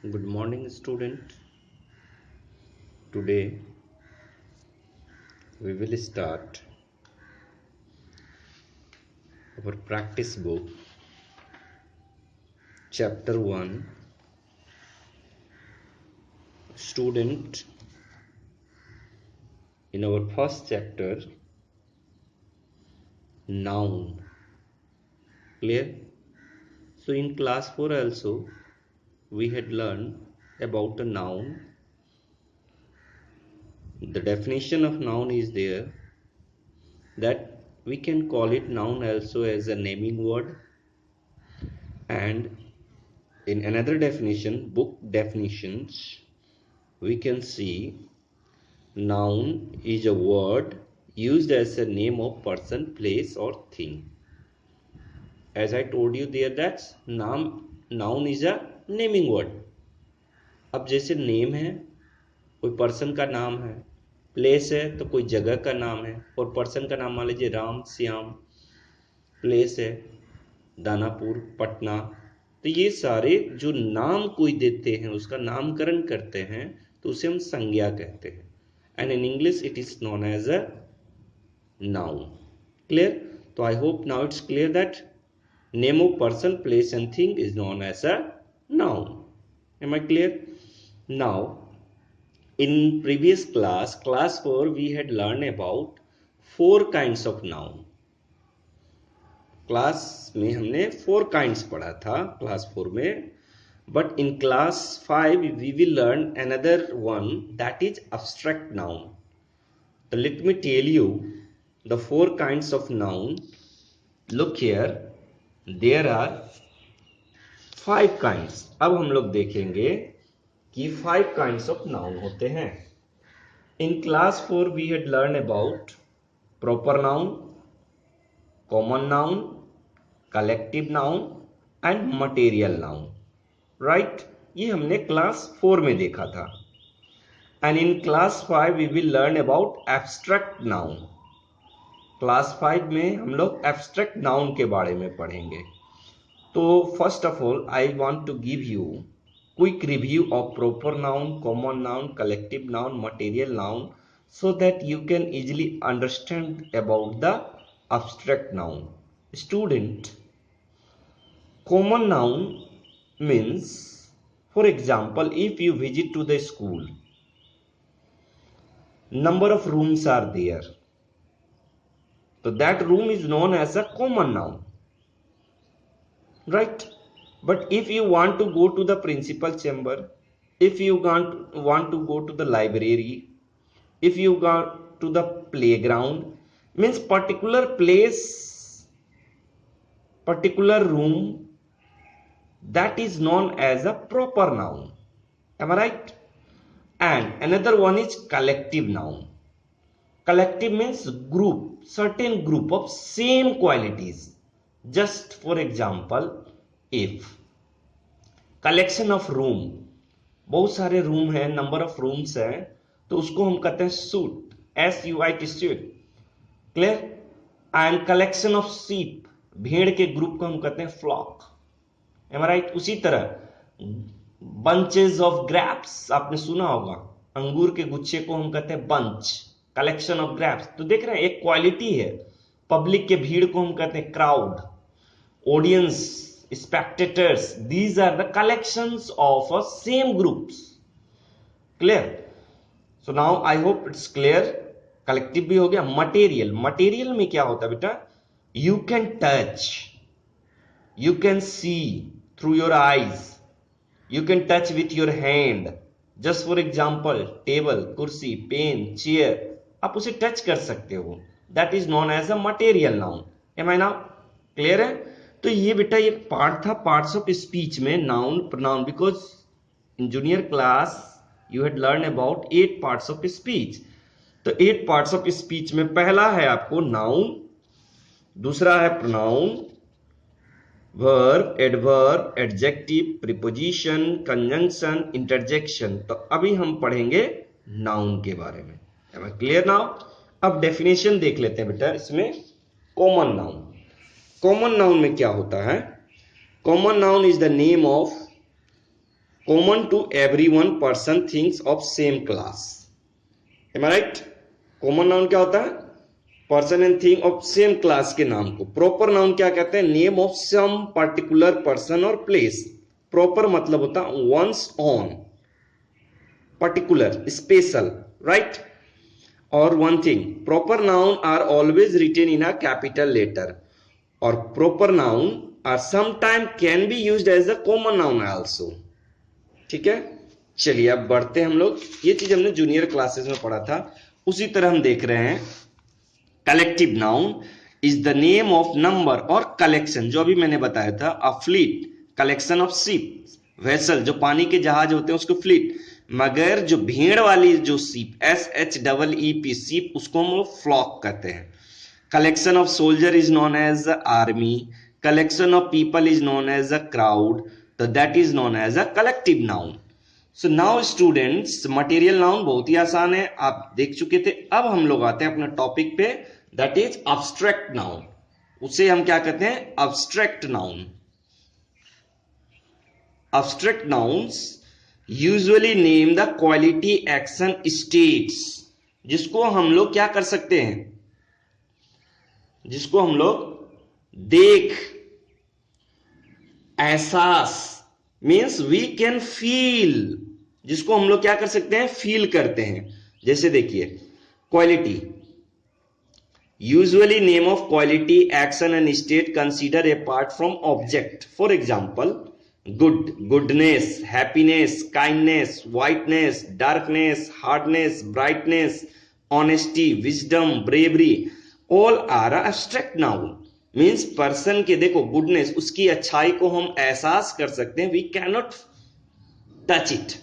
Good morning, student. Today we will start our practice book, chapter 1. Student, in our first chapter, noun. Clear? So, in class 4 also, we had learned about a noun. The definition of noun is there, that we can call it noun also as a naming word, and in another definition, book definitions, we can see noun is a word used as a name of person, place or thing. As I told you there, that's noun is a naming word. अब जैसे name है, कोई person का नाम है, place है तो कोई जगह का नाम है, और पर्सन का नाम मान लीजिए राम श्याम, प्लेस है दानापुर पटना। तो ये सारे जो नाम कोई देते हैं, उसका नामकरण करते हैं, तो उसे हम संज्ञा कहते हैं, and in English it is known as a noun. Clear? So I hope now it's clear that name of person, place and thing is known as a noun. Am I clear? Now in previous class 4, we had learned about 4 kinds of noun. Class में हमने 4 kinds पढ़ा था class 4 में, but in class 5 we will learn another one, that is abstract noun. So let me tell you the 4 kinds of noun. Look here, there are 5 kinds. अब हम लोग देखेंगे कि 5 kinds of noun होते हैं. In class 4 we had learned about proper noun, common noun, collective noun and material noun. Right? ये हमने class 4 में देखा था. And in class 5 we will learn about abstract noun. Class 5 में हम लोग abstract noun के बारे में पढ़ेंगे. तो first of all I want to give you quick review of proper noun, common noun, collective noun, material noun, so that you can easily understand about the abstract noun. Student, common noun means, for example, if you visit to the school, number of rooms are there, so that room is known as a common noun, right? But if you want to go to the principal chamber, if you want to go to the library, if you go to the playground, means particular place, particular room, that is known as a proper noun. Am I right? And another one is collective noun. Collective means group, certain group of same qualities. Just for example, if collection of room, बहुत सारे room है, number of rooms है, तो उसको हम कहते हैं suit, SUIT suit. Clear? And collection of sheep, भेड़ के ग्रुप को हम कहते हैं फ्लॉक. M I right? उसी तरह बंचेस ऑफ ग्रैप्स, आपने सुना होगा, अंगूर के गुच्छे को हम कहते हैं बंच, कलेक्शन ऑफ ग्रैप्स. तो देख रहे हैं, एक क्वालिटी है. पब्लिक के भीड़ को हम कहते हैं crowd, audience, spectators, these are the collections of a same groups. Clear? So now I hope it's clear. collective भी हो गया. material, material में क्या होता है बेटा? you can touch, you can see through your eyes, you can touch with your hand. just for example, table, कुर्सी, pen, chair, आप उसे टच कर सकते हो. that is known as a material noun. am I now clear है? तो ये बेटा ये पार्ट था पार्ट्स ऑफ स्पीच में, noun pronoun, because in junior class you had learn about 8 parts of speech. तो 8 पार्ट्स ऑफ स्पीच में पहला है आपको नाउन, दूसरा है pronoun, verb, adverb, adjective, preposition, conjunction, interjection. तो अभी हम पढ़ेंगे नाउन के बारे में. Am I clear now? अब डेफिनेशन देख लेते हैं बेटा इसमें. कॉमन नाउन, कॉमन नाउन में क्या होता है? Common noun is the name of common to every one person things of same class. Am I right? Common noun क्या होता है? Person and thing of same class के नाम को। प्रॉपर नाउन क्या कहते हैं? Name of some particular person और प्लेस। प्रॉपर मतलब होता है one's own, particular, special, right? और one thing, proper noun are always written in a capital letter, और proper noun are sometime can be used as a common noun also. ठीक है, चलिए अब बढ़ते हैं हम लोग। ये चीज हमने जूनियर क्लासेस में पढ़ा था, उसी तरह हम देख रहे हैं। Collective noun is the name of number और कलेक्शन, जो अभी मैंने बताया था। A fleet, collection of ship, vessel, जो पानी के जहाज होते हैं उसको फ्लीट। मगर जो भीड़ वाली जो शिप, SHEEP शिप, उसको हम लोग फ्लॉक कहते हैं। Collection of soldier is known as army, collection of people is known as a crowd, तो that is known as a collective noun. So now students, material noun बहुत ही आसान है, आप देख चुके थे। अब हम लोग आते हैं अपने टॉपिक पे, दैट इज अब्स्ट्रैक्ट नाउन। उसे हम क्या कहते हैं? Abstract noun. Abstract nouns usually name the quality, action, states, जिसको हम लोग क्या कर सकते हैं? जिसको हम लोग देख, एहसास, मीन्स वी कैन फील, जिसको हम लोग क्या कर सकते हैं? फील करते हैं। जैसे देखिए, quality, usually name of quality, action and state consider apart from object. For example, good, goodness, happiness, kindness, whiteness, darkness, hardness, brightness, honesty, wisdom, bravery, all are abstract noun. Means person के, देखो, goodness, उसकी अच्छाई को हम एहसास कर सकते हैं, we can not touch it.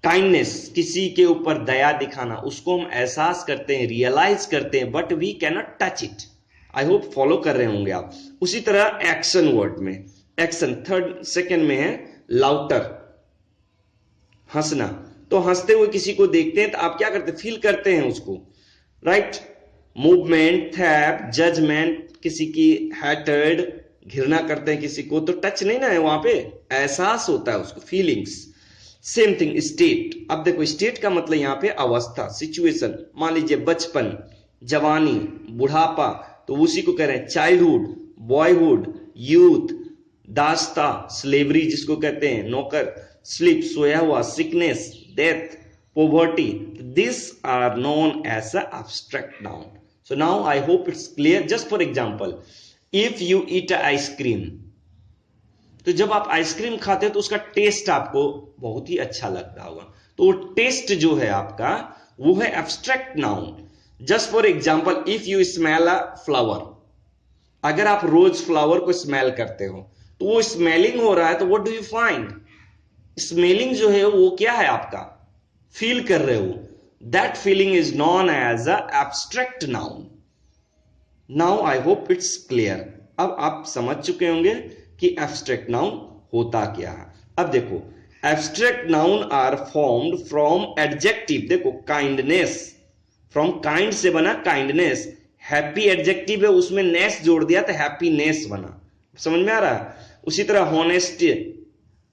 Kindness, किसी के ऊपर दया दिखाना, उसको हम एहसास करते हैं, रियलाइज करते हैं, but we can not touch it. I hope follow कर रहे होंगे आप। उसी तरह एक्शन वर्ड में, एक्शन थर्ड सेकंड में है लाउटर, हंसना। तो हंसते हुए किसी को देखते हैं तो आप क्या करते हैं? फील करते हैं उसको, राइट? मूवमेंट, थैप, जजमेंट, किसी की हैटर्ड, घृणा करते हैं किसी को, तो टच नहीं ना है वहां पे, एहसास होता है उसको, फीलिंग्स। Same thing state. अब देखो, स्टेट का मतलब यहां पे अवस्था, सिचुएशन। मान लीजिए बचपन, जवानी, बुढ़ापा, तो उसी को कह रहे हैं चाइल्डहुड, बॉयहुड, यूथ, दास्ता, स्लेवरी जिसको कहते हैं, नौकर, स्लीप, सोया हुआ, sickness, death, poverty, this are known as a abstract noun. So now I hope it's clear. Just for example, if you eat ice cream, तो जब आप आइसक्रीम खाते हैं तो उसका टेस्ट आपको बहुत ही अच्छा लगता होगा, तो वो टेस्ट जो है आपका, वो है abstract noun. Just for example, if you smell a flower, अगर आप रोज फ्लावर को स्मेल करते हो तो वो स्मेलिंग हो रहा है, तो what do you find? Smelling जो है वो क्या है आपका? फील कर रहे हो, that feeling is known as a abstract noun. Now I hope it's clear. अब आप समझ चुके होंगे कि एब्स्ट्रैक्ट नाउन होता क्या है। अब देखो, abstract noun are formed from adjective. देखो, काइंडनेस, फ्रॉम काइंड से बना काइंडनेस। हैप्पी एडजेक्टिव है, उसमें नेस जोड़ दिया तो हैप्पीनेस बना। समझ में आ रहा है? उसी तरह हॉनेस्ट,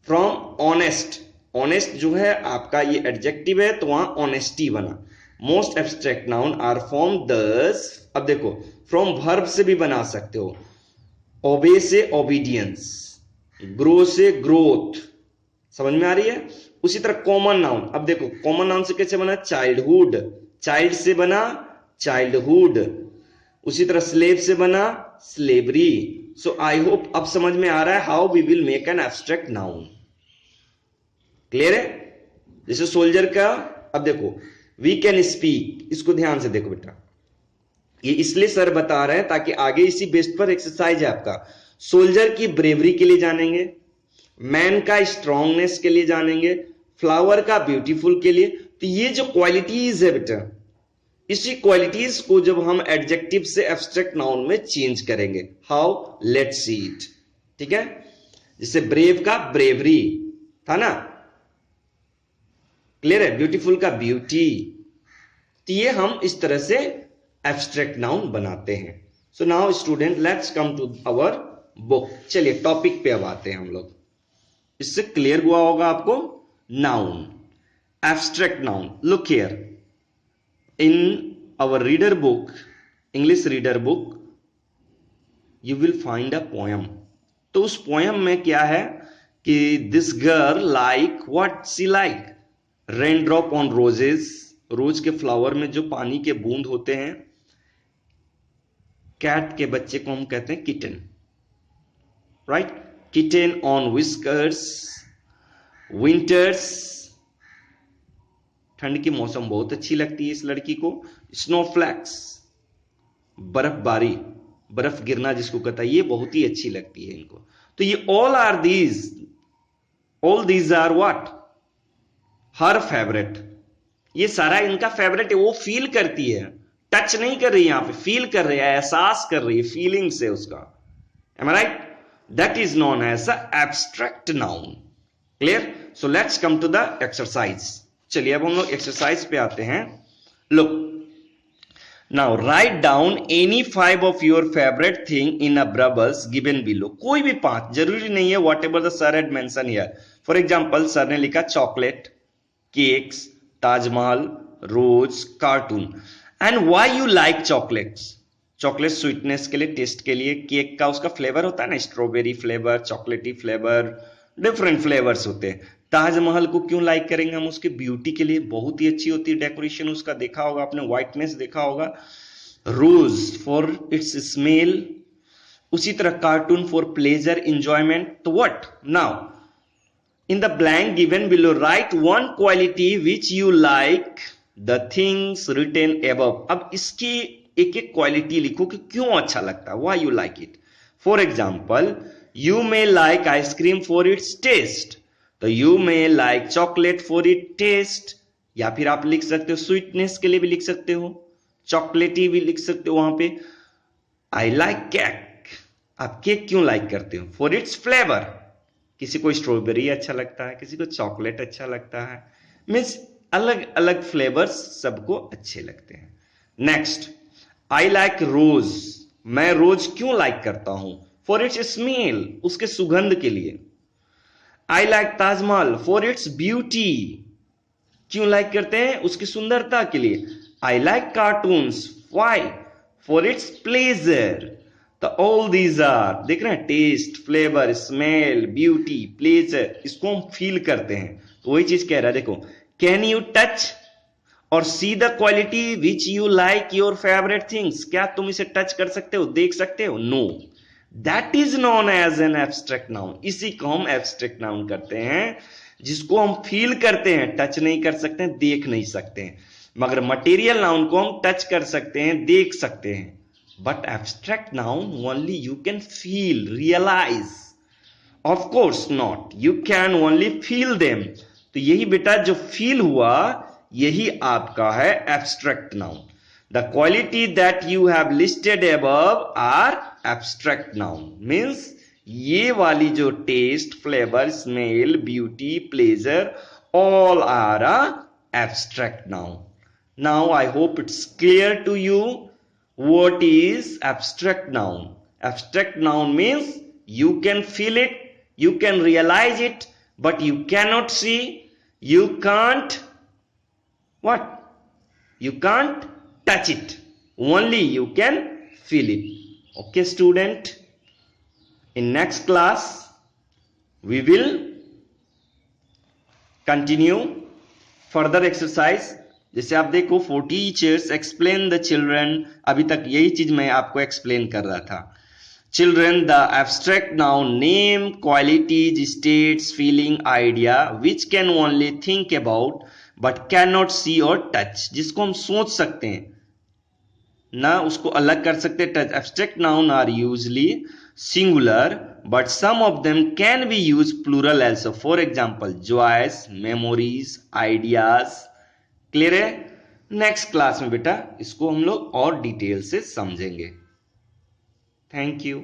फ्रॉम ऑनेस्ट, ऑनेस्ट जो है आपका ये एडजेक्टिव है तो वहां ऑनेस्टी बना। Most abstract noun are form दस। अब देखो, फ्रॉम वर्ब से भी बना सकते हो, ओबे से ओबीडियंस, ग्रो से ग्रोथ। समझ में आ रही है? उसी तरह कॉमन नाउन, अब देखो कॉमन नाउन से कैसे बना? चाइल्डहुड, चाइल्ड से बना चाइल्डहुड। उसी तरह स्लेव से बना स्लेवरी। सो आई होप अब समझ में आ रहा है how we will make an abstract noun. Clear है? जैसे सोल्जर का, अब देखो, वी कैन स्पीक, इसको ध्यान से देखो बेटा, ये इसलिए सर बता रहे हैं ताकि आगे इसी बेस पर एक्सरसाइज है आपका। सोल्जर की ब्रेवरी के लिए जानेंगे, मैन का स्ट्रांगनेस के लिए जानेंगे, फ्लावर का ब्यूटीफुल के लिए। तो ये जो क्वालिटीज है बेटा, इसी क्वालिटीज को जब हम एडजेक्टिव से एब्स्ट्रैक्ट नाउन में चेंज करेंगे। हाउ? Let's see it. ठीक है? जैसे ब्रेव का ब्रेवरी था ना, क्लियर है? ब्यूटीफुल का ब्यूटी। तो ये हम इस तरह से एब्स्ट्रैक्ट नाउन बनाते हैं। So now student, let's come to our book. चलिए टॉपिक पे अब आते हैं हम लोग। इससे क्लियर हुआ होगा आपको। Noun, abstract noun. Look here, in our reader book, English reader book, you will find a poem. तो उस पोयम में क्या है कि this girl like what she like, rain drop on roses, rose के फ्लावर में जो पानी के बूंद होते हैं। कैट के बच्चे को हम कहते हैं kitten, right. Kitten on whiskers, winters, ठंड की मौसम बहुत अच्छी लगती है इस लड़की को। स्नोफ्लैक्स, बर्फबारी, बर्फ गिरना जिसको कहता है, ये बहुत ही अच्छी लगती है इनको। तो ये all these are what, her favourite. ये सारा इनका फेवरेट है, वो फील करती है, टच नहीं कर रही, यहां पे फील कर रही है, एहसास कर रही है, फीलिंग से उसका। Am I right? That is known as a abstract noun. Clear? So let's come to the exercise. चलिए अब हम लोग एक्सरसाइज पे आते हैं। Look, now write down any 5 of your favourite thing in a bubbles given below. कोई भी 5, जरूरी नहीं है, whatever the sir had mention here. For example sir ने लिखा chocolate, cakes, Taj Mahal, rose, cartoon. And why you like chocolates? Chocolate sweetness के लिए, test के लिए। केक का उसका फ्लेवर होता है ना, स्ट्रॉबेरी फ्लेवर, चॉकलेटी फ्लेवर, डिफरेंट फ्लेवर्स होते हैं। ताजमहल को क्यों लाइक करेंगे हम? उसके ब्यूटी के लिए, बहुत ही अच्छी होती है डेकोरेशन उसका, देखा होगा आपने, व्हाइटनेस देखा होगा। रोज फॉर इट्स स्मेल, उसी तरह कार्टून फॉर प्लेजर, इंजॉयमेंट। तो what now in the blank given below write one quality which you like the things written above। अब इसकी एक एक क्वालिटी लिखो कि क्यों अच्छा लगता है, why you like it। for example, you may like ice cream for its taste, तो you may like chocolate for its taste। या फिर आप लिख सकते हो स्वीटनेस के लिए भी लिख सकते हो, चॉकलेटी भी लिख सकते हो वहां पे। I like cake, आप केक क्यों लाइक करते हो? for its flavor, किसी को स्ट्रॉबेरी अच्छा लगता है, किसी को चॉकलेट अच्छा लगता है, मीन्स अलग अलग फ्लेवर्स सबको अच्छे लगते हैं। नेक्स्ट, आई लाइक रोज, मैं रोज क्यों लाइक करता हूं? फॉर इट्स स्मेल, उसके सुगंध के लिए। I like Taj Mahal for its beauty, क्यों लाइक करते हैं? उसकी सुंदरता के लिए। I like cartoons, why? For its pleasure. तो ऑल दीज आर, देख रहे हैं, taste, flavour, smell, beauty, pleasure, इसको हम फील करते हैं। तो वही चीज कह रहा है, देखो, कैन यू टच और see the quality which you like your favourite things? क्या तुम इसे टच कर सकते हो, देख सकते हो? No, that is known as an abstract noun. इसी को हम एब्स्ट्रैक्ट नाउन करते हैं, जिसको हम फील करते हैं, टच नहीं कर सकते हैं, देख नहीं सकते हैं। मगर मटेरियल नाउन को हम टच कर सकते हैं, देख सकते हैं। But abstract noun only you can feel, realize. Of course not. You can only feel them. तो यही बेटा जो फील हुआ, यही आपका है abstract noun. The quality that you have listed above are abstract noun. Means ये वाली जो taste, flavor, smell, beauty, pleasure, all are a abstract noun. Now I hope it's clear to you. What is abstract noun? Abstract noun means you can feel it, you can realize it, but you cannot see, you can't what? You can't touch it. Only you can feel it. Okay, student? In next class, we will continue further exercise। जैसे आप देखो 4 teachers explain the children, अभी तक यही चीज मैं आपको explain कर रहा था। Children the abstract noun name qualities, states, feeling, idea which can only think about but can not see और टच, जिसको हम सोच सकते हैं ना उसको अलग कर सकते। Touch. Abstract noun are usually singular but some of them can be use plural also. For example joys, memories, ideas. Clear है? नेक्स्ट क्लास में बेटा इसको हम लोग और डिटेल से समझेंगे। Thank you.